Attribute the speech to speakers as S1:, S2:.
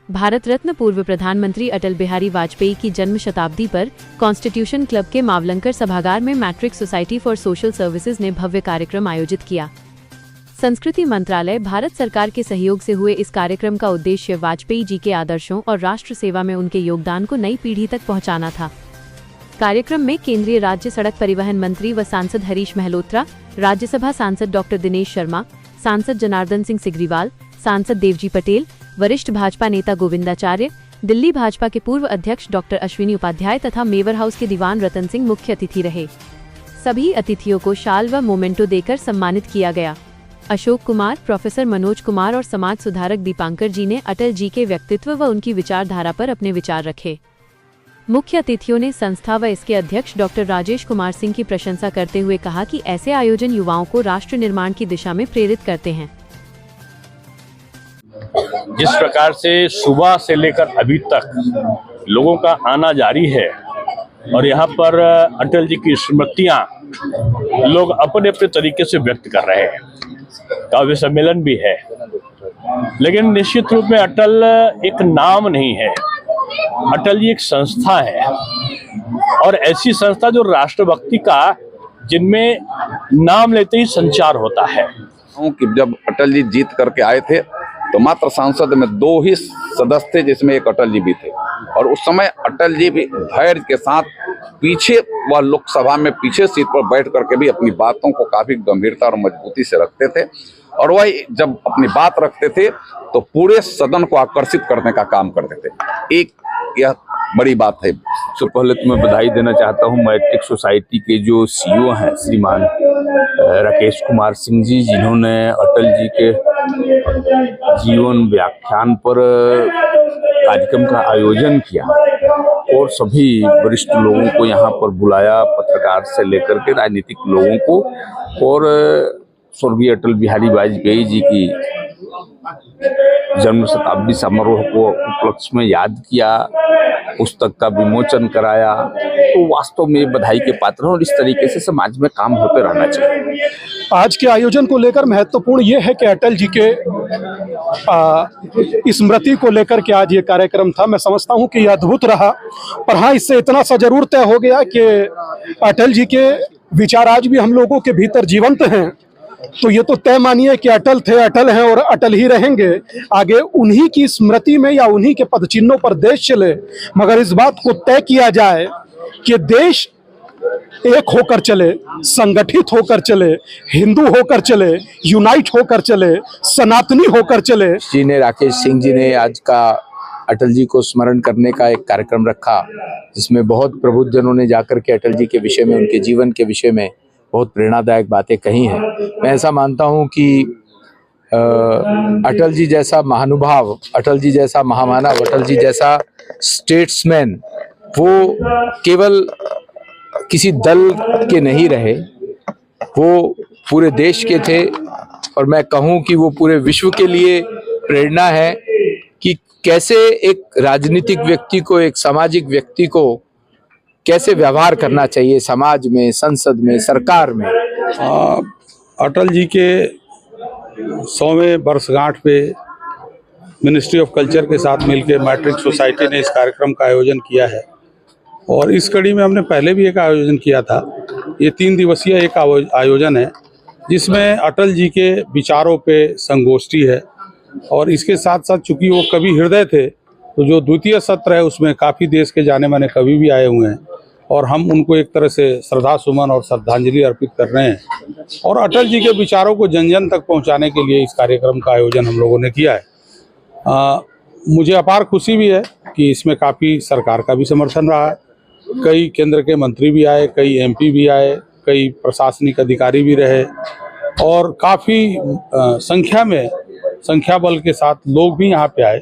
S1: भारत रत्न पूर्व प्रधानमंत्री अटल बिहारी वाजपेयी की जन्म शताब्दी पर कॉन्स्टिट्यूशन क्लब के मावलंकर सभागार में matric society for social services ने भव्य कार्यक्रम आयोजित किया। संस्कृति मंत्रालय, भारत सरकार के सहयोग से हुए इस कार्यक्रम का उद्देश्य वाजपेयी जी के आदर्शों और राष्ट्र सेवा में उनके योगदान को नई पीढ़ी तक पहुंचाना था। कार्यक्रम में केंद्रीय राज्य सड़क परिवहन मंत्री व सांसद हरीश महलोत्रा, राज्यसभा सांसद डॉक्टर दिनेश शर्मा, सांसद जनार्दन सिंह सिग्रीवाल, सांसद देवजी पटेल, वरिष्ठ भाजपा नेता गोविंदाचार्य, दिल्ली भाजपा के पूर्व अध्यक्ष डॉक्टर अश्विनी उपाध्याय तथा मेवर हाउस के दीवान रतन सिंह मुख्य अतिथि रहे। सभी अतिथियों को शाल व मोमेंटो देकर सम्मानित किया गया। अशोक कुमार, प्रोफेसर मनोज कुमार और समाज सुधारक दीपांकर जी ने अटल जी के व्यक्तित्व व उनकी विचारधारा पर अपने विचार रखे। मुख्य अतिथियों ने संस्था व इसके अध्यक्ष डॉक्टर राजेश कुमार सिंह की प्रशंसा करते हुए कहा कि ऐसे आयोजन युवाओं को राष्ट्र निर्माण की दिशा में प्रेरित करते हैं।
S2: जिस प्रकार से सुबह से लेकर अभी तक लोगों का आना जारी है और यहाँ पर अटल जी की स्मृतियाँ लोग अपने अपने तरीके से व्यक्त कर रहे हैं, काव्य सम्मेलन भी है, लेकिन निश्चित रूप में अटल एक नाम नहीं है। अटल जी एक संस्था है और ऐसी संस्था जो राष्ट्रभक्ति का, जिनमें नाम लेते ही संचार होता है।
S3: कि जब अटल जी जीत करके आए थे तो मात्र सांसद में 2 ही सदस्य थे, जिसमें एक अटल जी भी थे। और उस समय अटल जी भी धैर्य के साथ पीछे वह लोकसभा में पीछे सीट पर बैठ करके भी अपनी बातों को काफी गंभीरता और मजबूती से रखते थे। और वह जब अपनी बात रखते थे तो पूरे सदन को आकर्षित करने का काम करते थे। एक यह बड़ी बात है।
S4: सबसे पहले तो मैं बधाई देना चाहता हूं मैट्रिक सोसाइटी के जो सीईओ हैं श्रीमान राकेश कुमार सिंह जी, जिन्होंने अटल जी के जीवन व्याख्यान पर कार्यक्रम का आयोजन किया और सभी वरिष्ठ लोगों को यहाँ पर बुलाया, पत्रकार से लेकर के राजनीतिक लोगों को, और स्वर्गीय अटल बिहारी वाजपेयी जी की जन्म शताब्दी समारोह को उपलक्ष्य में याद किया, पुस्तक का विमोचन कराया। तो वास्तव में बधाई के पात्र हैं और इस तरीके से समाज में काम होते रहना चाहिए।
S5: आज के आयोजन को लेकर महत्वपूर्ण ये है कि अटल जी के स्मृति को लेकर के आज ये कार्यक्रम था। मैं समझता हूँ कि यह अद्भुत रहा। पर हाँ, इससे इतना सा जरूर तय हो गया कि अटल जी के विचार आज भी हम लोगों के भीतर जीवंत हैं। तो ये तो तय मानिए कि अटल थे, अटल हैं और अटल ही रहेंगे। आगे उन्हीं की स्मृति में या उन्हीं के पदचिन्हों पर देश चले, मगर इस बात को तय किया जाए कि देश एक होकर चले, संगठित होकर चले, हिंदू होकर चले, यूनाइट होकर चले, सनातनी होकर चले।
S4: जी ने, राकेश सिंह जी ने आज का अटल जी को स्मरण करने का एक कार्यक्रम रखा, जिसमें बहुत प्रबुद्धजनों ने जाकर के अटल जी के विषय में, उनके जीवन के विषय में बहुत प्रेरणादायक बातें कही हैं। मैं ऐसा मानता हूं कि अटल जी जैसा महानुभाव, अटल जी जैसा महामानव, अटल जी जैसा स्टेट्समैन वो केवल किसी दल के नहीं रहे, वो पूरे देश के थे। और मैं कहूं कि वो पूरे विश्व के लिए प्रेरणा है कि कैसे एक राजनीतिक व्यक्ति को, एक सामाजिक व्यक्ति को कैसे व्यवहार करना चाहिए समाज में, संसद में, सरकार में।
S6: अटल जी के 100वें वर्षगांठ पे मिनिस्ट्री ऑफ कल्चर के साथ मिलकर मैट्रिक सोसाइटी ने इस कार्यक्रम का आयोजन किया है और इस कड़ी में हमने पहले भी एक आयोजन किया था। ये 3 दिवसीय एक आयोजन है जिसमें अटल जी के विचारों पे संगोष्ठी है और इसके साथ साथ चूंकि वो कवि हृदय थे, तो जो द्वितीय सत्र है उसमें काफ़ी देश के जाने माने कवि भी आए हुए हैं और हम उनको एक तरह से श्रद्धा सुमन और श्रद्धांजलि अर्पित कर रहे हैं। और अटल जी के विचारों को जन जन तक पहुंचाने के लिए इस कार्यक्रम का आयोजन हम लोगों ने किया है। मुझे अपार खुशी भी है कि इसमें काफ़ी सरकार का भी समर्थन रहा है। कई केंद्र के मंत्री भी आए, कई एमपी भी आए, कई प्रशासनिक अधिकारी भी रहे और काफ़ी संख्या बल के साथ लोग भी यहाँ पे आए।